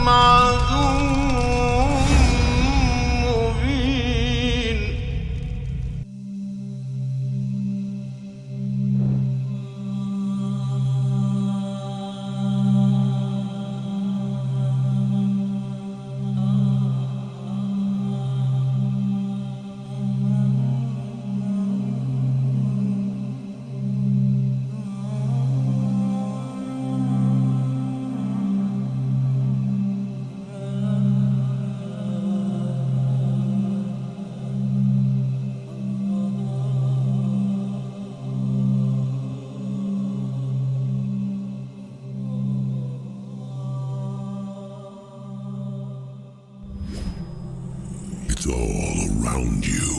عدو مبين. It's all around you.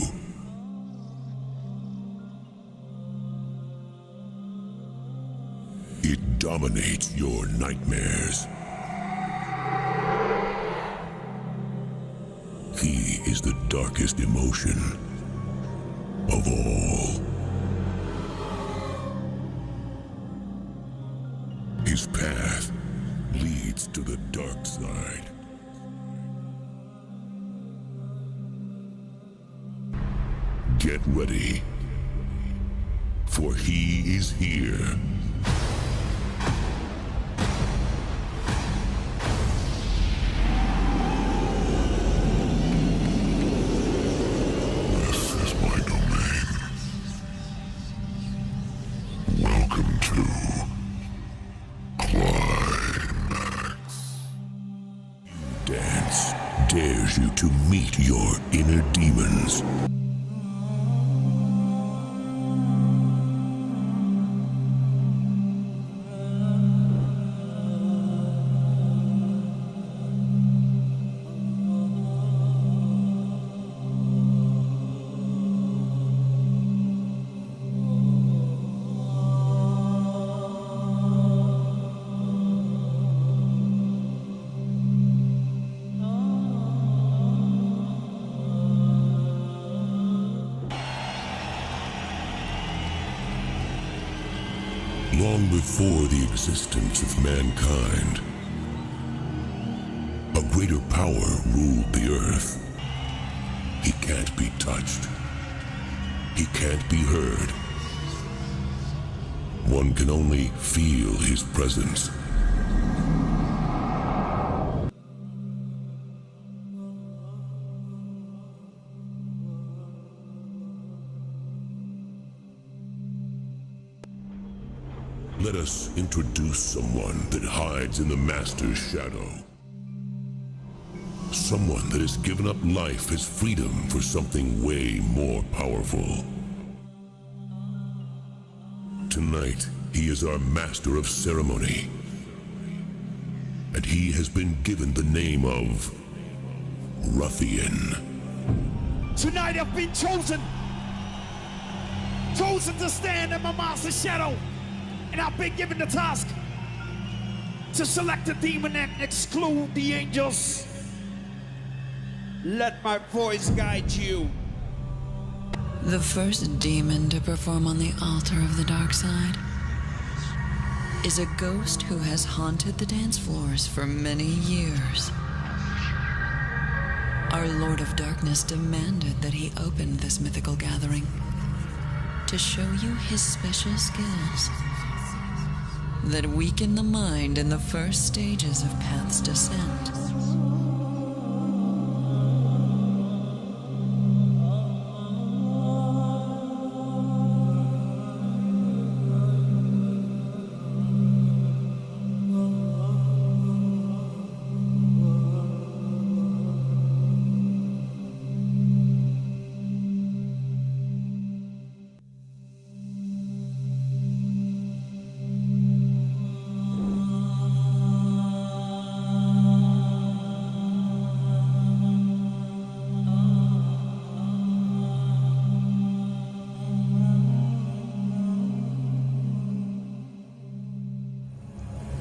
It dominates your nightmares. He is the darkest emotion of all. His path leads to the dark side. Get ready, for he is here. This is my domain. Welcome to Climax. Dance dares you to meet your inner demons. Long before the existence of mankind, a greater power ruled the earth. He can't be touched. He can't be heard. One can only feel his presence. Let us introduce someone that hides in the Master's shadow. Someone that has given up life as freedom for something way more powerful. Tonight, he is our Master of Ceremony. And he has been given the name of Ruffian. Tonight I've been chosen to stand in my Master's shadow. And I've been given the task to select a demon and exclude the angels. Let my voice guide you. The first demon to perform on the altar of the dark side is a ghost who has haunted the dance floors for many years. Our Lord of Darkness demanded that he open this mythical gathering to show you his special skills that weaken the mind in the first stages of Path's descent.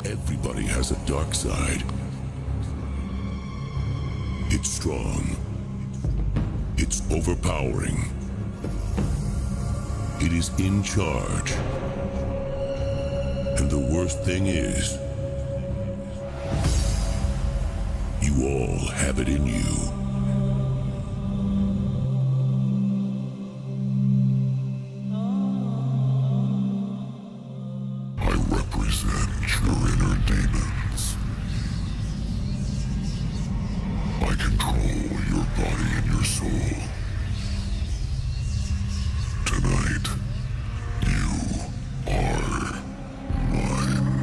Everybody has a dark side. It's strong. It's overpowering. It is in charge. And the worst thing is, all have it in you. I represent your inner demons. I control your body and your soul. Tonight, you are mine.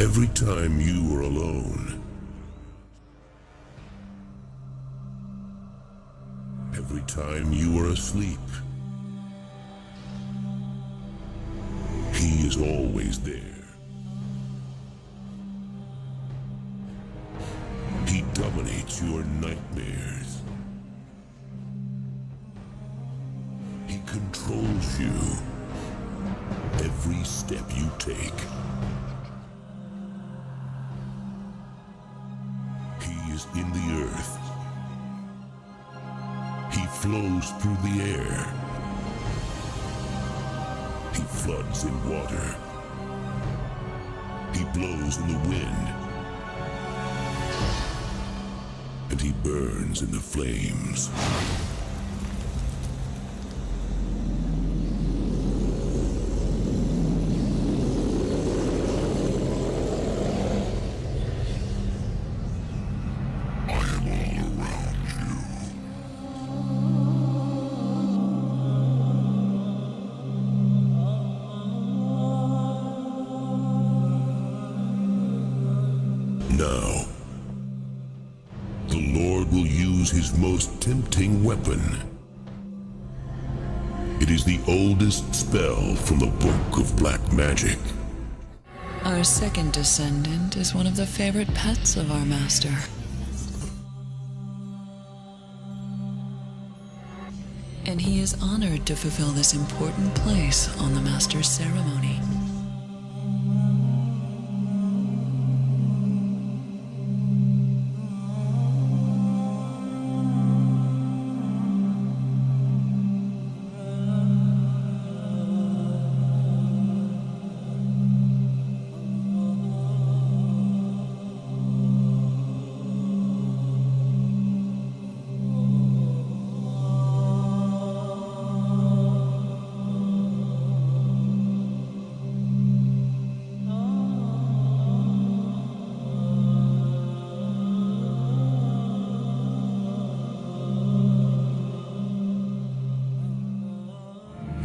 Every time you are alone, every time you are asleep, he is always there. He dominates your nightmares. He controls you every step you take. In the earth. He flows through the air. He floods in water. He blows in the wind. And he burns in the flames. Now, the Lord will use his most tempting weapon. It is the oldest spell from the Book of Black Magic. Our second descendant is one of the favorite pets of our master. And he is honored to fulfill this important place on the master's ceremony.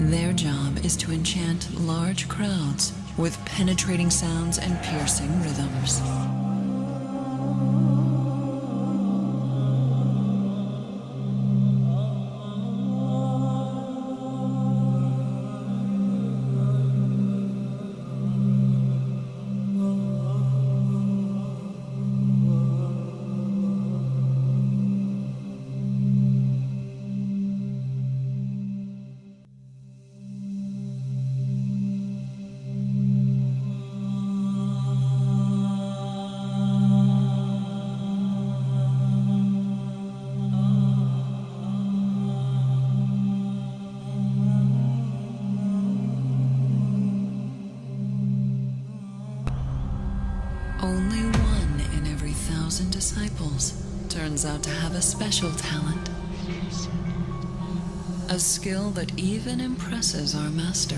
Their job is to enchant large crowds with penetrating sounds and piercing rhythms. Only one in every 1,000 disciples turns out to have a special talent. A skill that even impresses our master.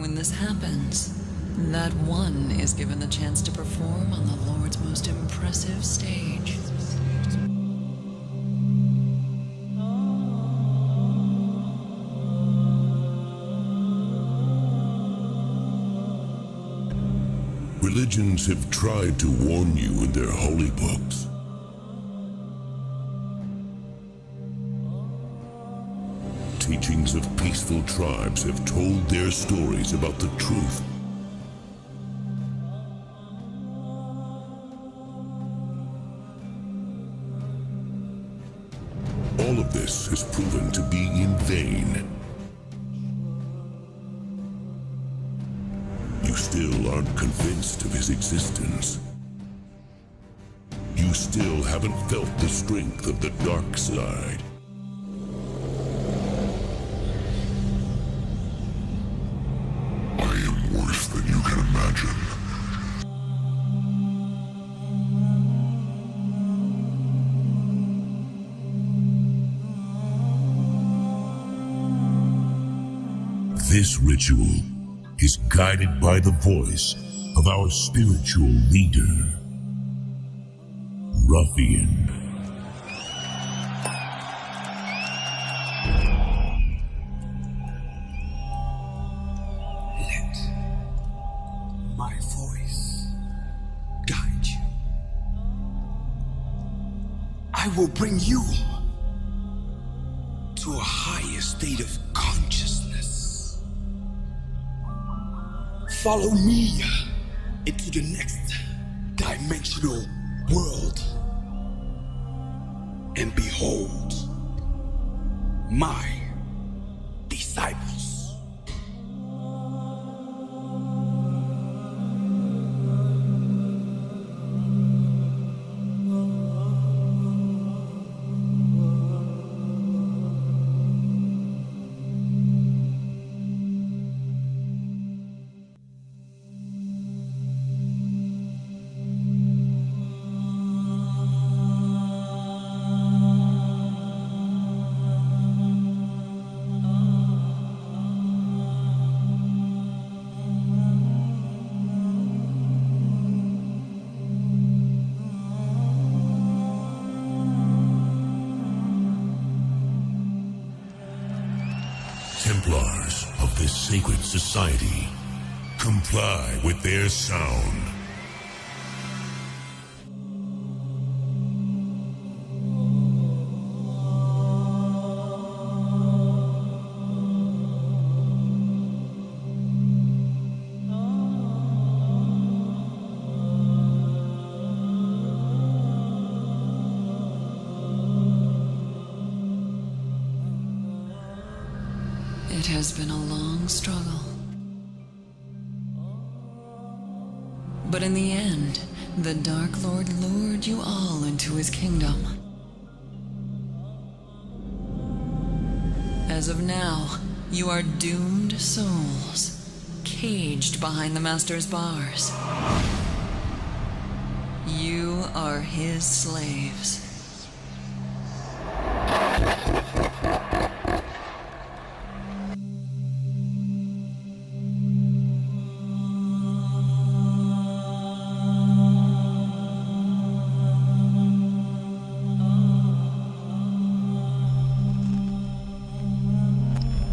When this happens, that one is given the chance to perform on the Lord's most impressive stage. Religions have tried to warn you in their holy books. Teachings of peaceful tribes have told their stories about the truth. All of this has proven to be in vain. You still aren't convinced of his existence. You still haven't felt the strength of the dark side. I am worse than you can imagine. This ritual is guided by the voice of our spiritual leader, Ruffian. Let my voice guide you. I will bring you to a higher state of consciousness. Follow me into the next dimensional world and behold my disciples. Templars of this sacred society, comply with their sound. It has been a long struggle. But in the end, the Dark Lord lured you all into his kingdom. As of now, you are doomed souls, caged behind the Master's bars. You are his slaves.